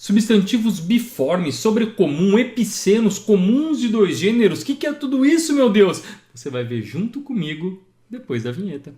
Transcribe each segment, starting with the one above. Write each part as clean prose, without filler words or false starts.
substantivos biformes, sobrecomum, epicenos, comuns de dois gêneros. O que é tudo isso, meu Deus? Você vai ver junto comigo depois da vinheta.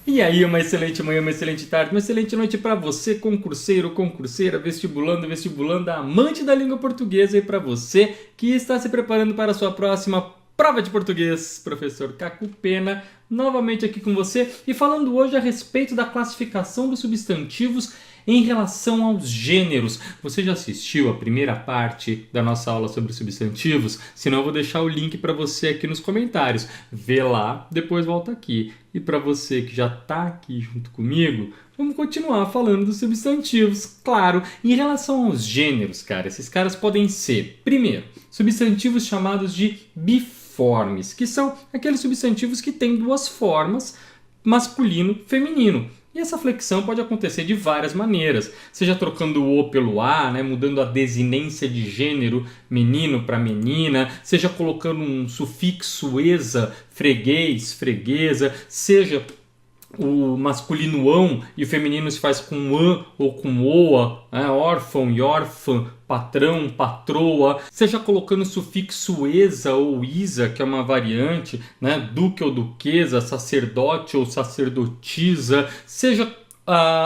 E aí, uma excelente manhã, uma excelente tarde, uma excelente noite para você, concurseiro, concurseira, vestibulando, vestibulanda, amante da língua portuguesa, e para você que está se preparando para a sua próxima prova de português. Professor Caco Pena, novamente aqui com você e falando hoje a respeito da classificação dos substantivos em relação aos gêneros. Você já assistiu a primeira parte da nossa aula sobre substantivos? Senão eu vou deixar o link para você aqui nos comentários. Vê lá, depois volta aqui. E para você que já está aqui junto comigo, vamos continuar falando dos substantivos. Claro, em relação aos gêneros, cara, esses caras podem ser, primeiro, substantivos chamados de biformes, que são aqueles substantivos que têm duas formas, masculino e feminino. E essa flexão pode acontecer de várias maneiras, seja trocando o O pelo A, né, mudando a desinência de gênero menino para menina, seja colocando um sufixo esa, freguês, freguesa, seja o masculino ão e o feminino se faz com an ou com oa, né? Órfão e órfã, patrão, patroa, seja colocando o sufixo esa ou isa, que é uma variante, né? Duque ou duquesa, sacerdote ou sacerdotisa, seja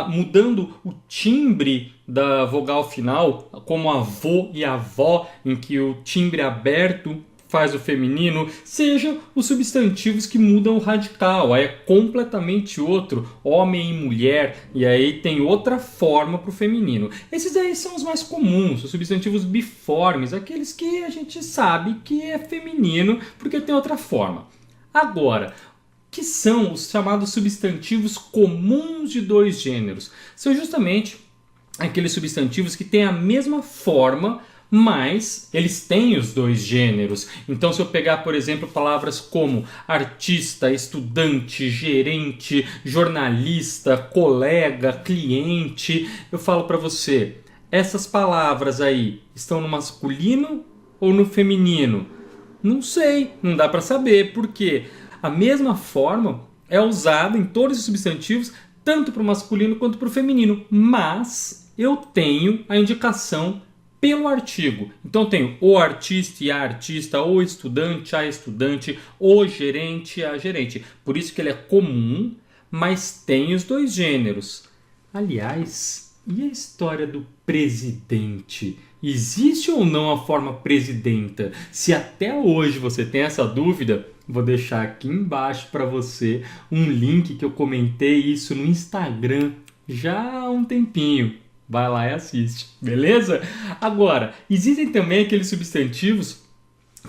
mudando o timbre da vogal final, como avô e avó, em que o timbre aberto faz o feminino, seja os substantivos que mudam o radical, aí é completamente outro, homem e mulher, e aí tem outra forma para o feminino. Esses aí são os mais comuns, os substantivos biformes, aqueles que a gente sabe que é feminino porque tem outra forma. Agora, que são os chamados substantivos comuns de dois gêneros? São justamente aqueles substantivos que têm a mesma forma, mas eles têm os dois gêneros. Então, se eu pegar, por exemplo, palavras como artista, estudante, gerente, jornalista, colega, cliente, eu falo para você, essas palavras aí estão no masculino ou no feminino? Não sei, não dá para saber, porque a mesma forma é usada em todos os substantivos, tanto para o masculino quanto para o feminino, mas eu tenho a indicação pelo artigo. Então eu tenho o artista e a artista, o estudante, a estudante, o gerente, a gerente. Por isso que ele é comum, mas tem os dois gêneros. Aliás, e a história do presidente? Existe ou não a forma presidenta? Se até hoje você tem essa dúvida, vou deixar aqui embaixo para você um link que eu comentei isso no Instagram já há um tempinho. Vai lá e assiste, beleza? Agora, existem também aqueles substantivos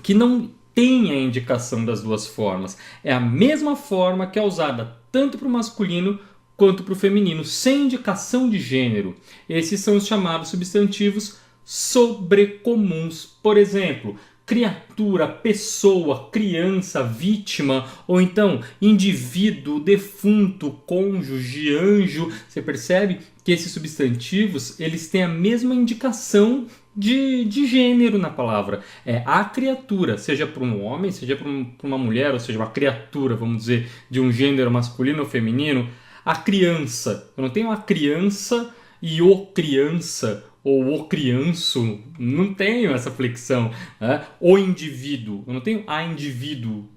que não têm a indicação das duas formas. É a mesma forma que é usada tanto para o masculino quanto para o feminino, sem indicação de gênero. Esses são os chamados substantivos sobrecomuns. Por exemplo, criatura, pessoa, criança, vítima, ou então indivíduo, defunto, cônjuge, anjo. Você percebe que esses substantivos eles têm a mesma indicação de gênero na palavra. É a criatura, seja para um homem, seja para uma mulher, ou seja, uma criatura, vamos dizer, de um gênero masculino ou feminino. A criança, eu não tenho a criança e o criança, ou o crianço, não tenho essa flexão, né? O indivíduo, eu não tenho a indivíduo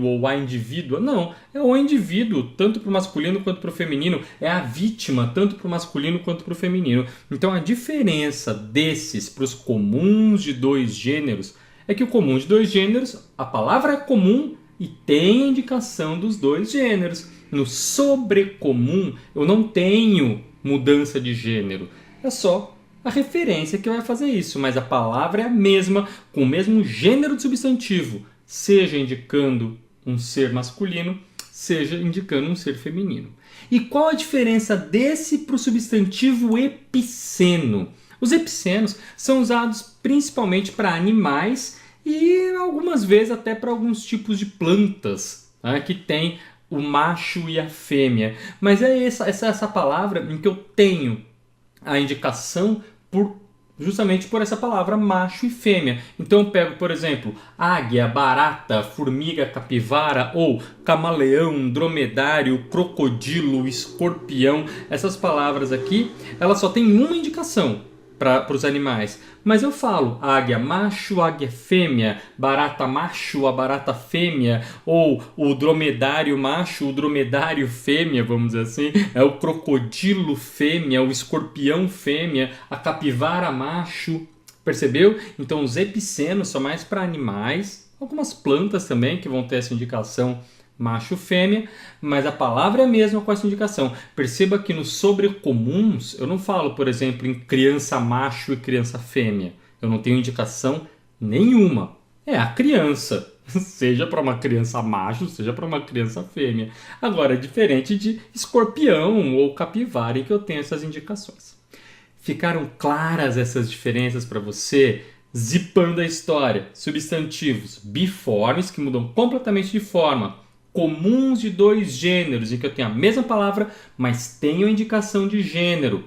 ou a indivídua, não, é o indivíduo, tanto para o masculino quanto para o feminino, é a vítima, tanto para o masculino quanto para o feminino. Então a diferença desses para os comuns de dois gêneros é que o comum de dois gêneros, a palavra é comum e tem a indicação dos dois gêneros. No sobrecomum eu não tenho mudança de gênero. É só a referência que vai fazer isso, mas a palavra é a mesma, com o mesmo gênero de substantivo, seja indicando um ser masculino, seja indicando um ser feminino. E qual a diferença desse para o substantivo epiceno? Os epicenos são usados principalmente para animais e algumas vezes até para alguns tipos de plantas, né, que tem o macho e a fêmea. Mas é essa palavra em que eu tenho a indicação por justamente por essa palavra macho e fêmea. Então eu pego, por exemplo, águia, barata, formiga, capivara ou camaleão, dromedário, crocodilo, escorpião. Essas palavras aqui, elas só têm uma indicação para os animais. Mas eu falo águia macho, águia fêmea, barata macho, a barata fêmea, ou o dromedário macho, o dromedário fêmea, vamos dizer assim, é o crocodilo fêmea, o escorpião fêmea, a capivara macho. Percebeu? Então os epicenos são mais para animais, algumas plantas também que vão ter essa indicação macho, fêmea, mas a palavra é a mesma com essa indicação. Perceba que nos sobrecomuns, eu não falo, por exemplo, em criança macho e criança fêmea. Eu não tenho indicação nenhuma. É a criança, seja para uma criança macho, seja para uma criança fêmea. Agora, é diferente de escorpião ou capivara, em que eu tenho essas indicações. Ficaram claras essas diferenças para você? Zipando a história. Substantivos biformes, que mudam completamente de forma, comuns de dois gêneros, em que eu tenho a mesma palavra, mas tenho a indicação de gênero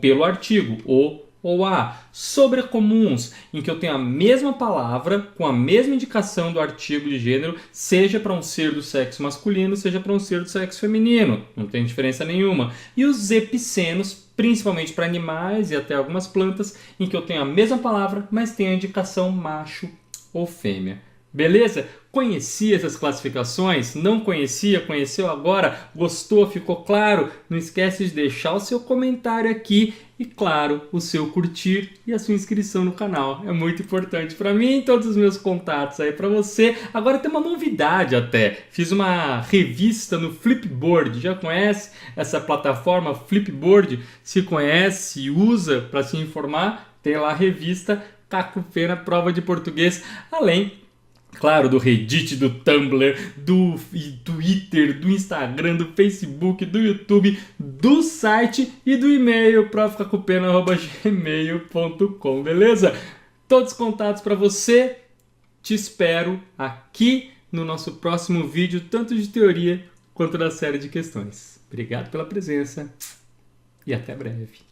pelo artigo, o ou a. Sobrecomuns, em que eu tenho a mesma palavra com a mesma indicação do artigo de gênero, seja para um ser do sexo masculino, seja para um ser do sexo feminino. Não tem diferença nenhuma. E os epicenos, principalmente para animais e até algumas plantas, em que eu tenho a mesma palavra, mas tenho a indicação macho ou fêmea. Beleza? Conhecia essas classificações? Não conhecia? Conheceu agora? Gostou? Ficou claro? Não esquece de deixar o seu comentário aqui e, claro, o seu curtir e a sua inscrição no canal. É muito importante para mim e todos os meus contatos aí para você. Agora tem uma novidade até. Fiz uma revista no Flipboard. Já conhece essa plataforma Flipboard? Se conhece e usa para se informar, tem lá a revista Caco Pena Prova de Português, além, claro, do Reddit, do Tumblr, do Twitter, do Instagram, do Facebook, do YouTube, do site e do e-mail profcacupena@gmail.com, beleza? Todos os contatos para você. Te espero aqui no nosso próximo vídeo, tanto de teoria quanto da série de questões. Obrigado pela presença e até breve.